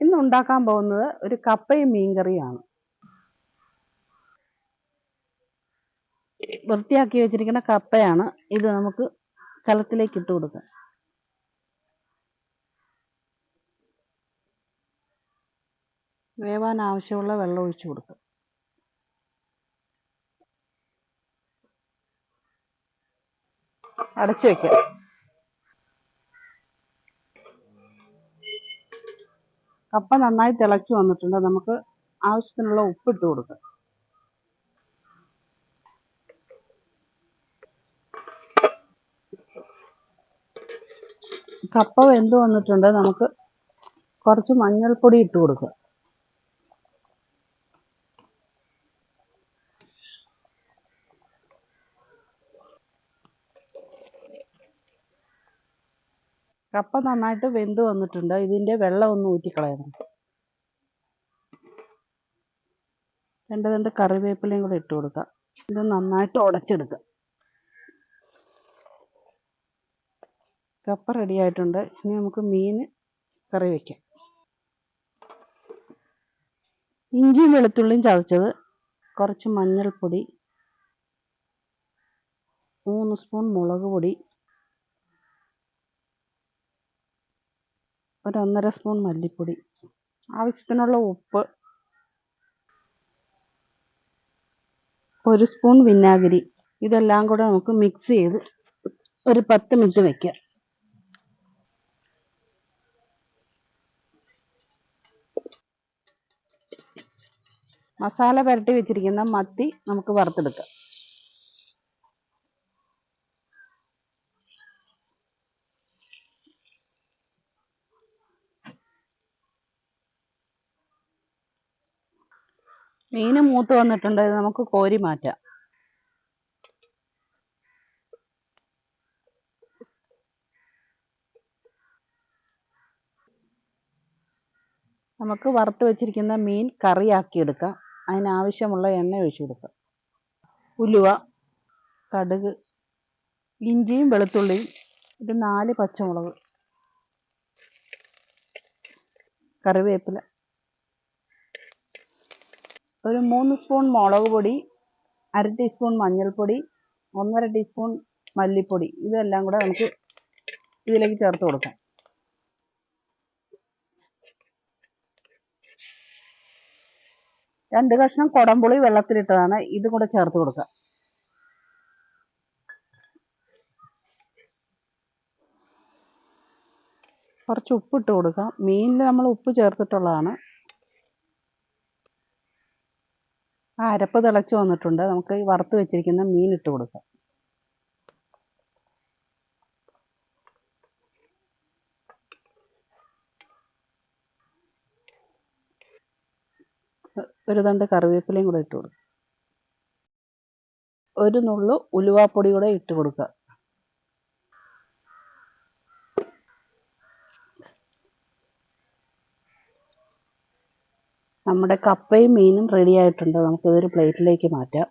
ഇന്ന് ഉണ്ടാക്കാൻ പോകുന്നത് ഒരു കപ്പയും മീൻകറിയാണ്. വൃത്തിയാക്കി വെച്ചിരിക്കുന്ന കപ്പയാണ്. ഇത് നമുക്ക് കലത്തിലേക്ക് ഇട്ട് കൊടുക്കാം. വേവാൻ ആവശ്യമുള്ള വെള്ളം ഒഴിച്ചു കൊടുക്കുക. അടച്ചു വെക്കാം. കപ്പ നന്നായി തിളച്ചു വന്നിട്ടുണ്ട്. നമുക്ക് ആവശ്യത്തിനുള്ള ഉപ്പിട്ട് കൊടുക്കാം. കപ്പ വെന്ത് വന്നിട്ടുണ്ട്. നമുക്ക് കുറച്ച് മഞ്ഞൾപ്പൊടി ഇട്ട് കൊടുക്കുക. കപ്പ നന്നായിട്ട് വെന്ത് വന്നിട്ടുണ്ട്. ഇതിൻ്റെ വെള്ളം ഒന്ന് ഊറ്റിക്കളയണം. രണ്ട് കറിവേപ്പിലയും കൂടെ ഇട്ട് കൊടുക്കുക. ഇത് നന്നായിട്ട് ഉടച്ചെടുക്കുക. കപ്പ റെഡി ആയിട്ടുണ്ട്. ഇനി നമുക്ക് മീൻ കറി വയ്ക്കാം. ഇഞ്ചിയും വെളുത്തുള്ളിയും ചതച്ചത്, കുറച്ച് മഞ്ഞൾപ്പൊടി, 3 സ്പൂൺ മുളക് പൊടി, 1 സ്പൂൺ മല്ലിപ്പൊടി, ആവശ്യത്തിനുള്ള ഉപ്പ്, 1 സ്പൂൺ വിനാഗിരി. ഇതെല്ലാം കൂടെ നമുക്ക് മിക്സ് ചെയ്ത് ഒരു 10 മിനിറ്റ് വയ്ക്കാം. മസാല പുരട്ടി വെച്ചിരിക്കുന്ന മത്തി നമുക്ക് വറുത്തെടുക്കാം. മീൻ മൂത്ത് വന്നിട്ടുണ്ട്. ഇത് നമുക്ക് കോരി മാറ്റാം. നമുക്ക് വറുത്ത് വെച്ചിരിക്കുന്ന മീൻ കറിയാക്കി എടുക്കാം. അതിനാവശ്യമുള്ള എണ്ണ ഒഴിച്ചു കൊടുക്കാം. ഉലുവ, കടുക്, ഇഞ്ചിയും വെളുത്തുള്ളിയും, ഒരു 4 പച്ചമുളക്, കറിവേപ്പില, ഒരു 3 സ്പൂൺ മുളക് പൊടി, 1/2 ടീസ്പൂൺ മഞ്ഞൾപ്പൊടി, 1/2 ടീസ്പൂൺ മല്ലിപ്പൊടി. ഇതെല്ലാം കൂടെ നമുക്ക് ഇതിലേക്ക് ചേർത്ത് കൊടുക്കാം. രണ്ട് കഷ്ണം കൊടംപുളി വെള്ളത്തിലിട്ടതാണ്. ഇത് കൂടെ ചേർത്ത് കൊടുക്കാം. കുറച്ച് ഉപ്പിട്ട് കൊടുക്കാം. മീനിൽ നമ്മൾ ഉപ്പ് ചേർത്തിട്ടുള്ളതാണ്. അരപ്പ് തിളച്ച് വന്നിട്ടുണ്ട്. നമുക്ക് ഈ വറുത്ത് വെച്ചിരിക്കുന്ന മീൻ ഇട്ട് കൊടുക്കാം. ഒരു തണ്ട് കറിവേപ്പിലയും കൂടെ ഇട്ട് കൊടുക്കുക. ഒരു നുള്ളു ഉലുവാപ്പൊടി കൂടെ ഇട്ട് കൊടുക്കുക. നമ്മുടെ കപ്പയും മീനും റെഡി ആയിട്ടുണ്ട്. നമുക്കിതൊരു പ്ലേറ്റിലേക്ക് മാറ്റാം.